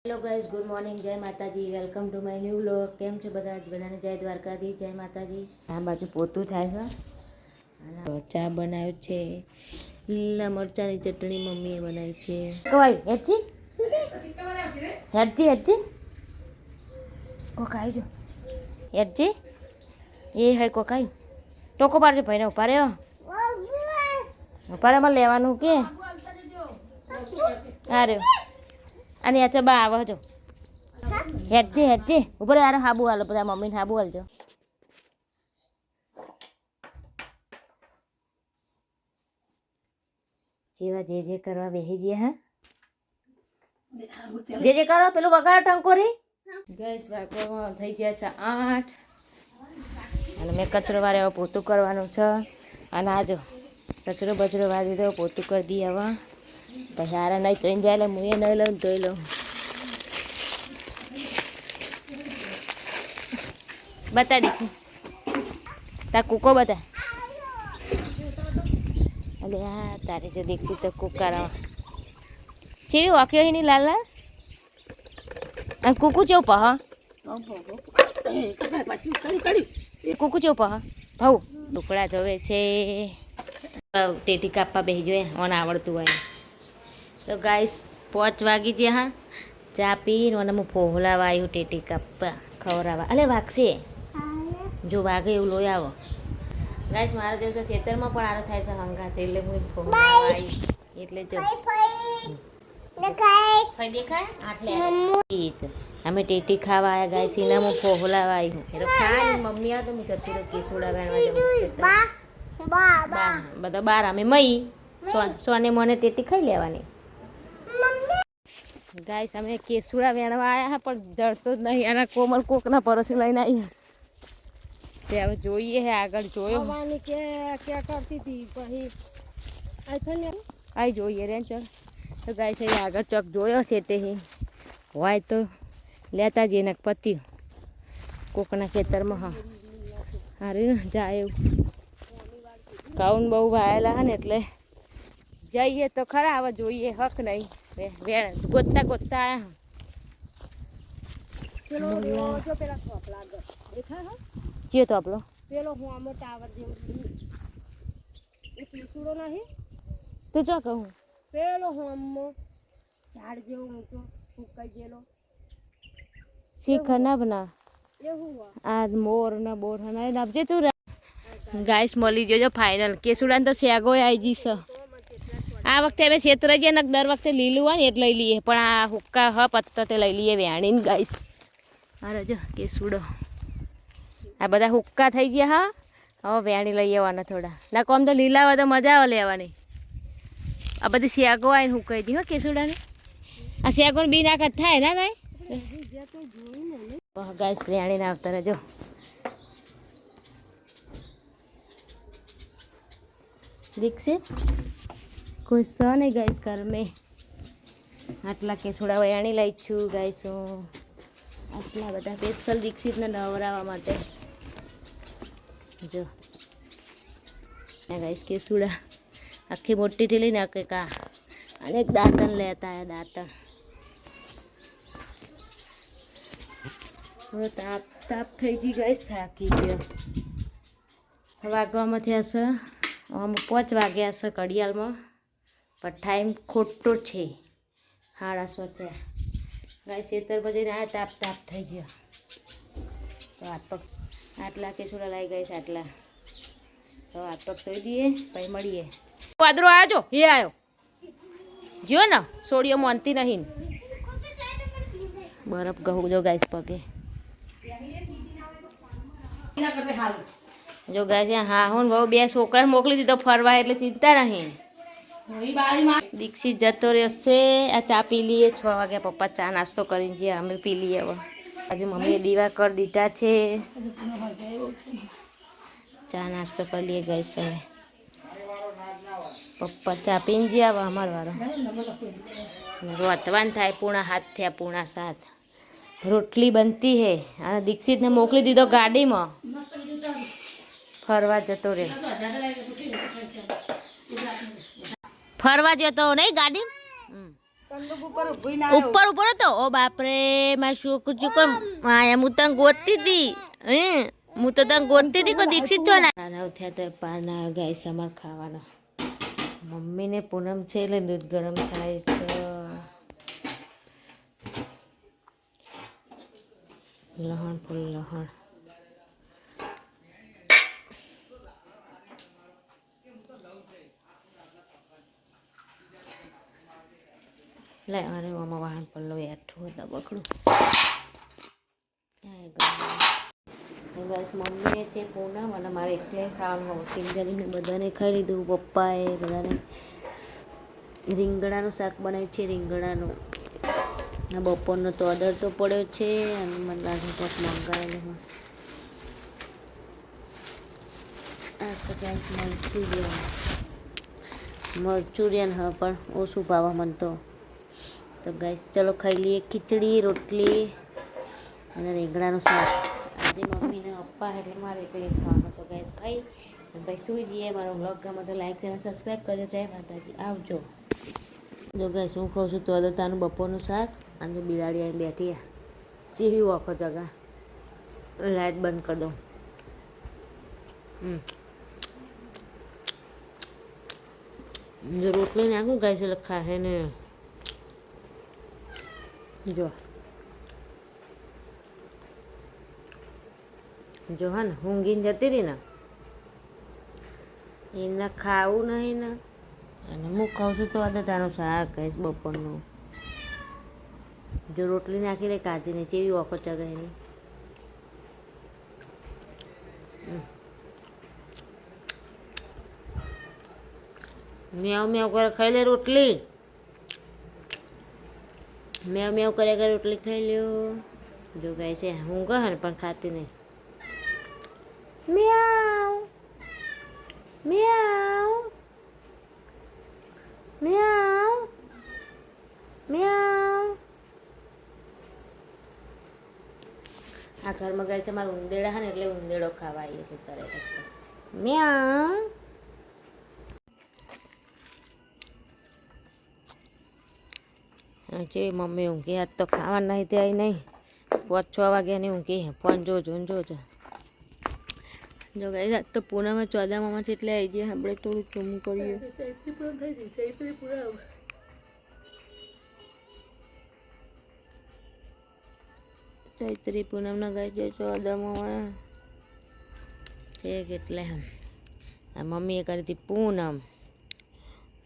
Hello guys, good morning, જય માતાજી. Welcome to my new vlog. કેમ છો બધાને જય દ્વારકાધીશ, જય માતાજી. આ બાજુ પોતું થાય છે અને ચા બનાવ્યો છે. લીલા મરચાંની ચટણી મમ્મીએ બનાવી છે. કવાય હેડજી હેડજી હેડજી કોક આવી જો હેડજી એ હે કોક આવી ટોકો પાડજો ભાઈને ઉભા રહ્યો ઉભા રહ્યો મારે લેવાનું કે અરે અને આ ચબા આવો જો હેડજે ઉપર યાર હાબુ હાલો બધા મમ્મીને હાબુ હાલજો. જેવા જે કરવા બેસી જઈએ. હા જે કરો પેલું વગાડો ટંકોરી. ગેસ વાગવામાં થઈ ગયા છે 8 અને મેં કચરો વારે પોતું કરવાનું છે. અને આજો કચરો બચરો વારી દો પોતું કરી દઈએ. હવે પછી હારા નહીં તો જાય એટલે હું એ નહીં લઉં ધોઈ લઉં. બતા દીધી તાર કૂકો બતા અલે હા તારે જો દીક્ષિત તો કૂકારા ચેવી વાક્યો એની લાલ લાલ અને કૂકુ ચેવું પહ કૂકુ ચેવું પહ ભાઉ ટુકડા ધોવે છે. ટેટી કાપવા બેસી જોઈએ મને આવડતું હોય તો ગાઈસ 5 વાગી છે. હા ચા પીને મને હું ફોહલાવા આવ્યું ટેટી કાપવા ખવડાવવા. અલે વાગશે જો વાગે એવું લોહી આવો. ગાઈસ મારા દિવસે ખેતરમાં પણ આરો થાય છે હંગાત એટલે હું ફોહલાવા આવી એટલે જો દેખાય આટલે અમે ટેટી ખાવા આવ્યા ગાઈસ એને હું ફોહલાવા આવી એટલે ખાઈ મમ્મી આવે તો હું જતી રહું કેસુડા વેણવા જવું બધા બાર અમે મઈ સોને મને ટેટી ખાઈ લેવાની. ગાઈસ અમે કેસુડા વેણવા આવ્યા પણ જડતો જ નહીં અને કોમલ કોકના પરોસે લઈને આવી તે હવે જોઈએ હે આગળ જોયો કે કરતી હતી પછી આવી જોઈએ રે ચલ તો ગાઈસ અહીં આગળ ચોક જોયો છે તે હોય તો લેતા જઈને પત્યું કોકના ખેતરમાં. હા હારી ને જાય એવું કાઉન બહુ વાયેલા હા ને એટલે જઈએ તો ખરા. હવે જોઈએ હક નહીં વેણ ગોતતા આવ્યા. ચિયો તો આપણો પેલો હું આમ ટાવર જેવું એક લીસુડો નહીં તું ચો કહું પેલો હું આમ ઝાડ જેવો ઊંચો ફૂકાઈ ગયેલો શીખર ના બના આ મોર ના બોર ના નાપજે તું. ગાઈસ મળી જોજો ફાઇનલ કેસુડા તો સેગો આવી જઈશ. આ વખતે હવે ક્ષેત્ર છે ને દર વખતે લીલું હોય ને એટલે લઈ લઈએ પણ આ હુક્કા હ પત્તા તે લઈ લઈએ વેણીને. ગાઈસ અરે જો કેસુડો આ બધા હુક્કા થઈ ગયા. હા હવે વેણી લઈ આવવાના થોડા ના કોમ તો લીલા હોય તો મજા આવે લેવાની. આ બધી શેગો આવીને હુકાઈ દી હો કેસુડાને. આ શેગોને બી નાખત થાય ના થાય. ગાઈસ વેણીને આવતા રહેજો. દીક્ષિત કોઈ સ નહીં ગાઈસ ઘર મેં આટલા કેસુડા વેણી લઈ છું ગાઈસ હું આટલા બધા સ્પેશિયલ દીક્ષિતને નવરાવવા માટે. જો ગાઈસ કેસુડા આખી મોટીથી લઈને આખે કા અને એક દાંતણ લેતા આવ્યા દાંતણ. હવે તાપ થઈ ગઈ ગાઈસ થાકી ગયો. વાગવામાં થયા છે આમ 5 વાગ્યા છે કડિયાલમાં પણ ટાઈમ ખોટો છે 6:30 થયા. ગાઈસ ખેતર પછી આ તાપ થઈ ગયો તો હાથ પગ આટલા કેસુડા લાવી ગઈશ આટલા તો હાથ પગ ધોઈ દઈએ પછી મળીએ. વાદરો આવ્યો જો એ આવ્યો જો ને સોડીઓ માનતી નહીં બરફ ગહું જો ગાઈસ પગે જો ગાઈસ. હા હું બહુ 2 છોકરા મોકલી દીધો ફરવા એટલે ચિંતા નહીં. દીક્ષિત જતો રહેશે. આ ચા પી લઈએ 6 વાગ્યા પપ્પા ચા નાસ્તો કરીને જે અમે પી લઈએ. હવે હજુ મમ્મીએ દીવા કરી દીધા છે. ચા નાસ્તો કરી લઈએ ગઈ છે. પપ્પા ચા પીને જે આવે અમાર વાળો રોતવાન થાય 6:30 થયા 6:30 રોટલી બનતી હે અને દીક્ષિતને મોકલી દીધો ગાડીમાં ફરવા જતો રે. ફરવા જતો નહીં ગાડી ઉપર ઉપર હતો ઓ બાપરે માં શું કોમ આયા હું તને ગોતતી હતી હું તો તને ગોતતી હતી કોઈ દીક્ષિત છો ને નાના થયા તો પારના ગાઈસ અમાર ખાવાના મમ્મીને પૂનમ છે એટલે દૂધ ગરમ થાય છે લહણ ફૂલ લહણ લે અરે આમાં વાહન પલ્લો એઠું હતા બકડું બસ મમ્મીએ છે પૂનમ અને મારે એકલે ખાવાનું હોય કિંજલીને બધાને ખાઈ લીધું પપ્પાએ બધાને રીંગણાનું શાક બનાવ્યું છે રીંગણાનું આ બપોરનો તો અદર તો પડ્યો છે અને મને લાગે કંઈક મંગાવેલું આ સગાઈ મંચુરિયન હા પણ ઓછું ભાવે મને તો ગાઈસ ચલો ખાઈ લઈએ ખીચડી રોટલી અને રીંગણાનું શાક આજે મમ્મીને પપ્પા એટલે મારે એકલે ખાવાનું તો ગાઈસ ખાઈ ભાઈ સુઈ જઈએ મારો બ્લોગ ગમે તો લાઈક અને સબસ્ક્રાઈબ કરજો જય માતાજી આવજો જો ગાઈસ હું કહું છું તો અદતાનું બપોરનું શાક અને બિલાડી આવી બેઠી ચીવી વખત જગા લાઈટ બંધ કરી દઉં જો રોટલી નાખું ગાઈસ એટલે ખાશે ને જો હા ને ઊંઘીને જતી રહી ને એને ખાવું નહીં ને અને હું ખાઉં છું તો અદતાનું શાક કહીશ બપોરનું જો રોટલી નાખી લે કાઢીને કેવી વખત ચગાય એની મેવ મેવ કરે ખાઈ લે રોટલી મેવ મેવ કરે રોટલી ખાઈ લ્યો જો ગાય છે હું કહે ને પણ ખાતી નહીં મ્યાઉ મ્યાઉ મ્યાઉ મ્યાઉ આ ઘરમાં ગાય છે મારા ઉંદેડા છે ને એટલે ઉંદેડો ખાવા આવીએ છે તરે મ્યાઉ જે મમ્મી ઊંઘી આજ તો ખાવા નહીં તે આવી નહીં 5-6 વાગ્યાની ઊંઘી ફોન જોજો ને જોજો જો ગાઈસ આજ તો પૂનામાં 14 મામા છે એટલે આવી જઈએ આપણે થોડું ચૂમું કરીએ ચૈત્રી પૂનમના ગાઈસ જો 14 મામા છે એટલે આ મમ્મીએ કરી હતી પૂનમ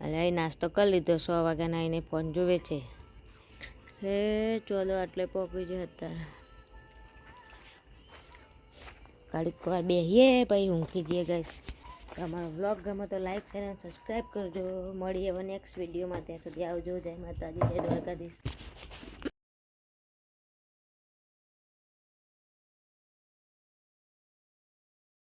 એટલે અહીં નાસ્તો કરી લીધો 100 વાગ્યાના આવીને ફોન જોવે છે હે 14 આટલે પહોંચી જાય અત્યારે ઘડીક વાર બેસીએ પછી ઊંઘી જઈએ ગાઈસ અમારો વ્લોગ ગમે તો લાઈક શેર અને સબસ્ક્રાઈબ કરજો મળીએ હવે નેક્સ્ટ વિડીયોમાં ત્યાં સુધી આવજો જય માતાજી જય દ્વારકાધીશ